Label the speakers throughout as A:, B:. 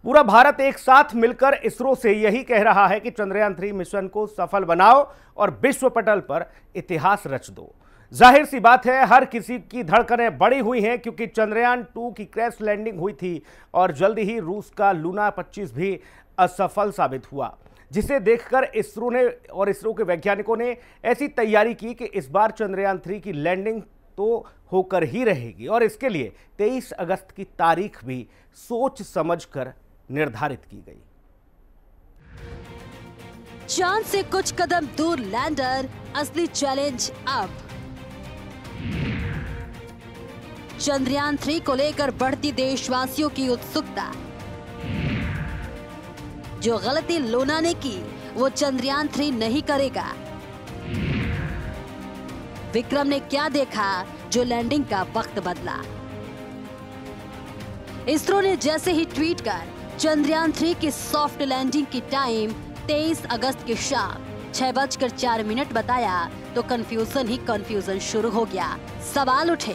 A: पूरा भारत एक साथ मिलकर इसरो से यही कह रहा है कि चंद्रयान-3 मिशन को सफल बनाओ और विश्व पटल पर इतिहास रच दो। जाहिर सी बात है, हर किसी की धड़कनें बढ़ी हुई हैं क्योंकि चंद्रयान-2 की क्रैश लैंडिंग हुई थी और जल्दी ही रूस का लूना 25 भी असफल साबित हुआ, जिसे देखकर इसरो ने और इसरो के वैज्ञानिकों ने ऐसी तैयारी की कि इस बार चंद्रयान-3 की लैंडिंग तो होकर ही रहेगी और इसके लिए 23 अगस्त की तारीख भी सोच समझकर निर्धारित की गई।
B: चांद से कुछ कदम दूर लैंडर, असली चैलेंज अब। चंद्रयान-3 को लेकर बढ़ती देशवासियों की उत्सुकता। जो गलती लूना ने की वो चंद्रयान-3 नहीं करेगा। विक्रम ने क्या देखा जो लैंडिंग का वक्त बदला। इसरो ने जैसे ही ट्वीट कर चंद्रयान-3 की सॉफ्ट लैंडिंग की टाइम 23 अगस्त की शाम 6:04 बताया तो कंफ्यूजन शुरू हो गया। सवाल उठे,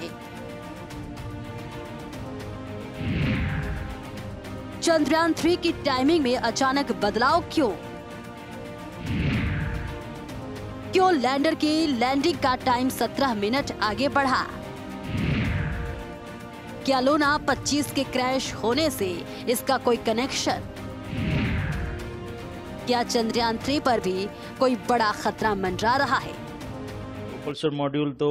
B: चंद्रयान-3 की टाइमिंग में अचानक बदलाव क्यों? क्यों लैंडर की लैंडिंग का टाइम 17 मिनट आगे बढ़ा? क्या लूना 25 के क्रैश होने से इसका कोई कनेक्शन? क्या चंद्रयान-3 पर भी कोई बड़ा खतरा मंडरा रहा है?
C: प्रोपल्शन मॉड्यूल तो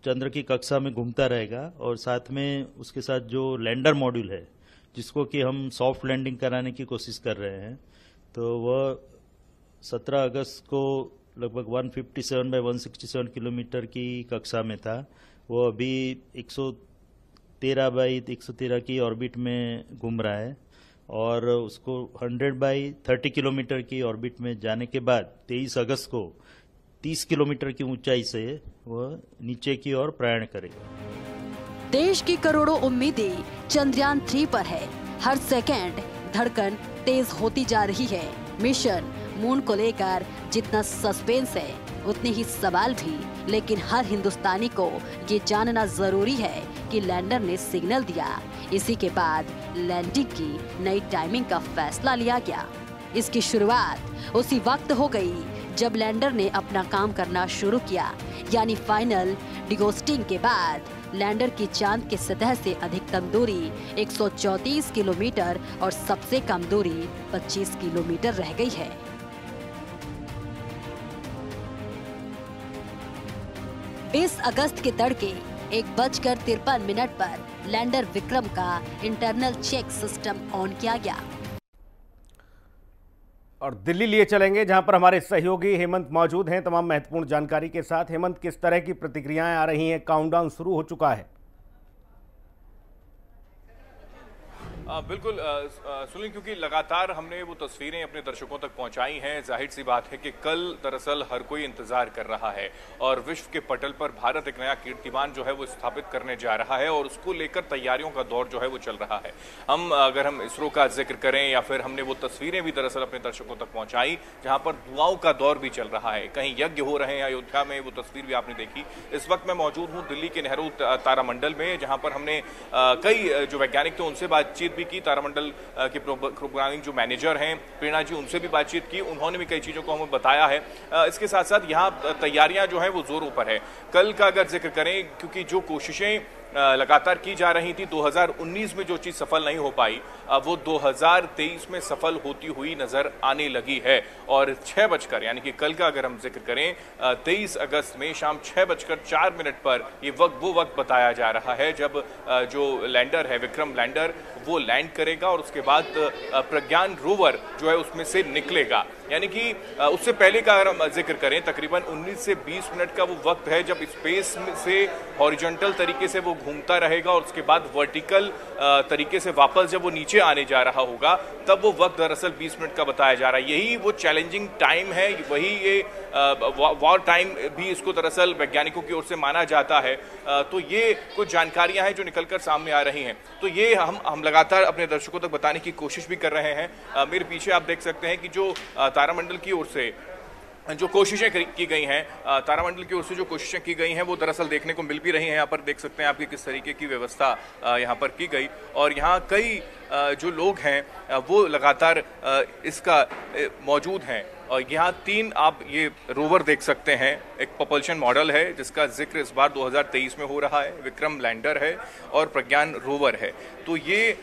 C: चंद्र की कक्षा में घूमता रहेगा और साथ में उसके साथ जो लैंडर मॉड्यूल है जिसको कि हम सॉफ्ट लैंडिंग कराने की कोशिश कर रहे हैं, तो वह 17 अगस्त को लगभग 157 बाय 167 किलोमीटर की कक्षा में था। वो अभी 113 बाई 113 की ऑर्बिट में घूम रहा है और उसको 100 बाई 30 किलोमीटर की ऑर्बिट में जाने के बाद 23 अगस्त को 30 किलोमीटर की ऊंचाई से वह नीचे की ओर प्रयाण करेगा।
B: देश की करोड़ों उम्मीदें चंद्रयान-3 पर है। हर सेकंड धड़कन तेज होती जा रही है। मिशन मून को लेकर जितना सस्पेंस है उतने ही सवाल भी, लेकिन हर हिंदुस्तानी को ये जानना जरूरी है कि लैंडर ने सिग्नल दिया। इसी के बाद लैंडिंग की नई टाइमिंग का फैसला लिया गया। इसकी शुरुआत उसी वक्त हो गई जब लैंडर ने अपना काम करना शुरू किया, यानी फाइनल डिगोस्टिंग के बाद लैंडर की चांद की सतह से अधिकतम दूरी 134 किलोमीटर और सबसे कम दूरी 25 किलोमीटर रह गई है। 20 अगस्त के तड़के 1:53 पर लैंडर विक्रम का इंटरनल चेक सिस्टम ऑन किया गया।
A: और दिल्ली लिए चलेंगे जहां पर हमारे सहयोगी हेमंत मौजूद हैं तमाम महत्वपूर्ण जानकारी के साथ। हेमंत, किस तरह की प्रतिक्रियाएं आ रही हैं? काउंटडाउन शुरू हो चुका है।
D: बिल्कुल सुनील, क्योंकि लगातार हमने वो तस्वीरें अपने दर्शकों तक पहुंचाई हैं। जाहिर सी बात है कि कल दरअसल हर कोई इंतजार कर रहा है और विश्व के पटल पर भारत एक नया कीर्तिमान जो है वो स्थापित करने जा रहा है और उसको लेकर तैयारियों का दौर जो है वो चल रहा है। अगर हम इसरो का जिक्र करें या फिर हमने वो तस्वीरें भी दरअसल अपने दर्शकों तक पहुंचाई जहां पर दुआओं का दौर भी चल रहा है, कहीं यज्ञ हो रहे हैं अयोध्या में, वो तस्वीर भी आपने देखी। इस वक्त मैं मौजूद हूँ दिल्ली के नेहरू तारामंडल में, जहां पर हमने कई जो वैज्ञानिक थे उनसे बातचीत भी की। तारामंडल के प्रोग्रामिंग जो मैनेजर हैं प्रेरणा जी, उनसे भी बातचीत की। उन्होंने भी कई चीजों को हमें बताया है। इसके साथ साथ यहाँ तैयारियां जो है वो जोरों पर है। कल का अगर जिक्र करें, क्योंकि जो कोशिशें लगातार की जा रही थी, 2019 में जो चीज सफल नहीं हो पाई वो 2023 में सफल होती हुई नजर आने लगी है। और 6 यानी कि कल का अगर हम जिक्र करें 23 अगस्त में शाम 6:04 पर ये वो वक्त बताया जा रहा है जब जो लैंडर है, विक्रम लैंडर, वो लैंड करेगा और उसके बाद प्रज्ञान रोवर जो है उसमें से निकलेगा। यानी कि उससे पहले का अगर हम जिक्र करें तकरीबन 19 से 20 मिनट का वो वक्त है जब स्पेस से हॉरिजॉन्टल तरीके से वो घूमता रहेगा और उसके बाद वर्टिकल तरीके से वापस जब वो नीचे आने जा रहा होगा तब वो वक्त दरअसल 20 मिनट का बताया जा रहा है। यही वो चैलेंजिंग टाइम है, वही ये वॉर टाइम भी इसको दरअसल वैज्ञानिकों की ओर से माना जाता है। तो ये कुछ जानकारियां हैं जो निकलकर सामने आ रही हैं। तो ये हम लगातार अपने दर्शकों तक बताने की कोशिश भी कर रहे हैं। मेरे पीछे आप देख सकते हैं कि जो तारामंडल की ओर से जो कोशिशें की गई हैं तारामंडल की ओर से, जो कोशिशें की गई हैं वो दरअसल देखने को मिल भी रही हैं। यहाँ पर देख सकते हैं आपकी किस तरीके की व्यवस्था यहाँ पर की गई, और यहाँ कई जो लोग हैं वो लगातार इसका मौजूद हैं। और यहाँ 3 आप ये रोवर देख सकते हैं। एक propulsion मॉडल है जिसका जिक्र इस बार 2023 में हो रहा है, विक्रम लैंडर है और प्रज्ञान रोवर है। तो ये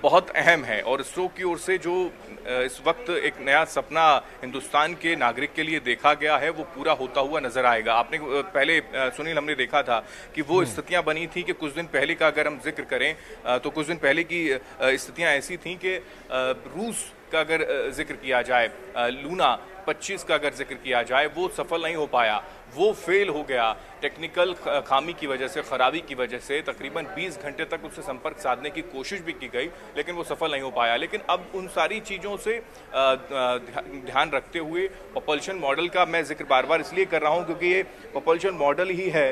D: बहुत अहम है, और इसरो की ओर से जो इस वक्त एक नया सपना हिंदुस्तान के नागरिक के लिए देखा गया है वो पूरा होता हुआ नजर आएगा। आपने पहले सुनील हमने देखा था कि वो स्थितियां बनी थी कि कुछ दिन पहले का अगर हम जिक्र करें तो कुछ दिन पहले की स्थितियां ऐसी थी कि रूस का अगर जिक्र किया जाए, लूना 25 का अगर जिक्र किया जाए, वो सफल नहीं हो पाया, वो फेल हो गया टेक्निकल खामी की वजह से, खराबी की वजह से। तकरीबन 20 घंटे तक उससे संपर्क साधने की कोशिश भी की गई लेकिन वो सफल नहीं हो पाया। लेकिन अब उन सारी चीज़ों से ध्यान रखते हुए propulsion मॉडल का मैं जिक्र बार बार इसलिए कर रहा हूं क्योंकि ये propulsion मॉडल ही है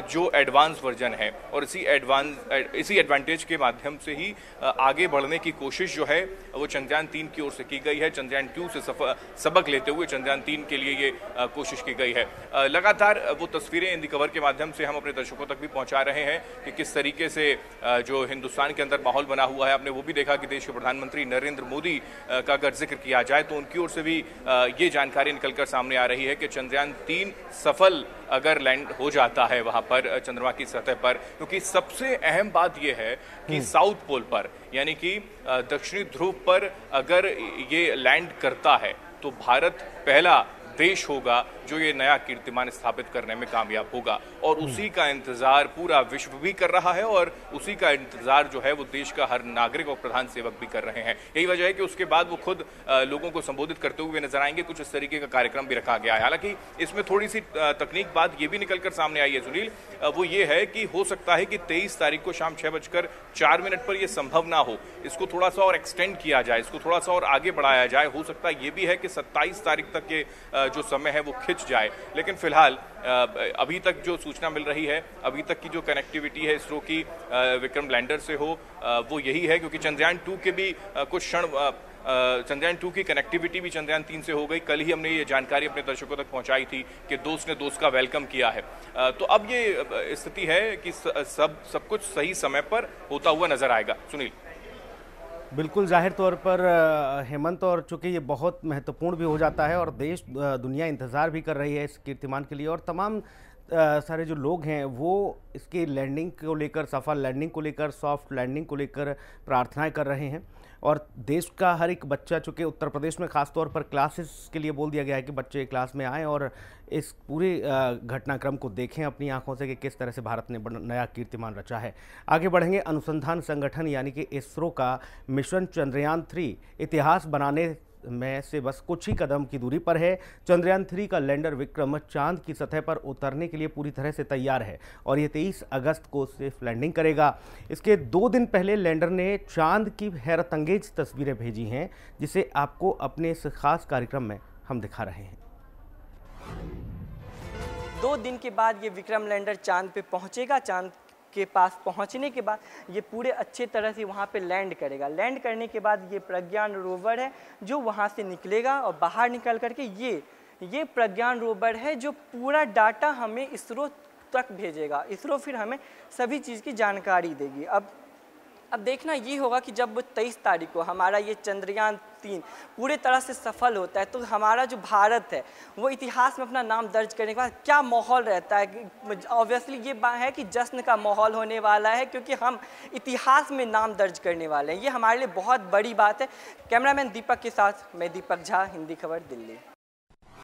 D: जो एडवांस वर्जन है, और इसी एडवांटेज के माध्यम से ही आगे बढ़ने की कोशिश जो है वो चंद्रयान 3 की ओर से की गई है। चंद्रयान 2 से सबक लेते हुए चंद्रयान 3 के लिए ये कोशिश की गई है। लगातार वो तस्वीरें इंडी कवर के माध्यम से हम अपने दर्शकों तक भी पहुंचा रहे हैं कि किस तरीके से जो हिंदुस्तान के अंदर माहौल बना हुआ है। आपने वो भी देखा कि देश के प्रधानमंत्री नरेंद्र मोदी का अगर जिक्र किया जाए तो उनकी ओर से भी ये जानकारी निकलकर सामने आ रही है कि चंद्रयान 3 सफल अगर लैंड हो जाता है वहां पर चंद्रमा की सतह पर, क्योंकि सबसे अहम बात यह है कि साउथ पोल पर यानी कि दक्षिणी ध्रुव पर अगर ये लैंड करता है तो भारत पहला देश होगा जो ये नया कीर्तिमान स्थापित करने में कामयाब होगा, और उसी का इंतजार पूरा विश्व भी कर रहा है, और उसी का इंतजार जो है वो देश का हर नागरिक और प्रधान सेवक भी कर रहे हैं। यही वजह है कि उसके बाद वो खुद लोगों को संबोधित करते हुए नजर आएंगे। कुछ इस तरीके का कार्यक्रम भी रखा गया है। हालांकि इसमें थोड़ी सी तकनीक बात ये भी निकलकर सामने आई है सुनील, वो ये है कि हो सकता है कि 23 तारीख को शाम 6:04 पर यह संभव ना हो, इसको थोड़ा सा और एक्सटेंड किया जाए, इसको थोड़ा सा और आगे बढ़ाया जाए। हो सकता है ये भी है कि 27 तारीख तक के जो समय है वो खिंच जाए, लेकिन फिलहाल अभी तक जो सूचना मिल रही है, अभी तक की जो कनेक्टिविटी है इसरो की विक्रम लैंडर से हो वो यही है, क्योंकि चंद्रयान 2 के भी कुछ क्षण चंद्रयान 2 की कनेक्टिविटी भी चंद्रयान 3 से हो गई। कल ही हमने ये जानकारी अपने दर्शकों तक पहुंचाई थी कि दोस्त ने दोस्त का वेलकम किया है। तो अब ये स्थिति है कि सब कुछ सही समय पर होता हुआ नजर आएगा। सुनील।
A: बिल्कुल, जाहिर तौर पर हेमंत, और चूंकि ये बहुत महत्वपूर्ण भी हो जाता है और देश दुनिया इंतज़ार भी कर रही है इस कीर्तिमान के लिए, और तमाम सारे जो लोग हैं वो इसकी लैंडिंग को लेकर, सफल लैंडिंग को लेकर, सॉफ्ट लैंडिंग को लेकर प्रार्थनाएं कर रहे हैं। और देश का हर एक बच्चा, चूँकि उत्तर प्रदेश में ख़ास तौर पर क्लासेस के लिए बोल दिया गया है कि बच्चे क्लास में आएँ और इस पूरे घटनाक्रम को देखें अपनी आंखों से कि किस तरह से भारत ने नया कीर्तिमान रचा है। आगे बढ़ेंगे। अनुसंधान संगठन यानी कि इसरो का मिशन चंद्रयान 3 इतिहास बनाने में से बस कुछ ही कदम की दूरी पर है। चंद्रयान 3 का लैंडर विक्रम चांद की सतह पर उतरने के लिए पूरी तरह से तैयार है और ये 23 अगस्त को सिर्फ लैंडिंग करेगा। इसके 2 दिन पहले लैंडर ने चांद की हैरतअंगेज तस्वीरें भेजी हैं, जिसे आपको अपने इस खास कार्यक्रम में हम दिखा रहे हैं।
E: 2 दिन के बाद ये विक्रम लैंडर चांद पे पहुंचेगा। चांद के पास पहुंचने के बाद ये पूरे अच्छे तरह से वहाँ पे लैंड करेगा। लैंड करने के बाद ये प्रज्ञान रोवर है जो वहाँ से निकलेगा और बाहर निकल करके ये प्रज्ञान रोवर है जो पूरा डाटा हमें इसरो तक भेजेगा। इसरो फिर हमें सभी चीज़ की जानकारी देगी। अब देखना ये होगा कि जब 23 तारीख को हमारा ये चंद्रयान 3 पूरे तरह से सफल होता है तो हमारा जो भारत है वो इतिहास में अपना नाम दर्ज करने के बाद क्या माहौल रहता है। ऑब्वियसली ये बात है कि जश्न का माहौल होने वाला है, क्योंकि हम इतिहास में नाम दर्ज करने वाले हैं। ये हमारे लिए बहुत बड़ी बात है। कैमरामैन दीपक के साथ मैं दीपक झा, हिंदी खबर, दिल्ली।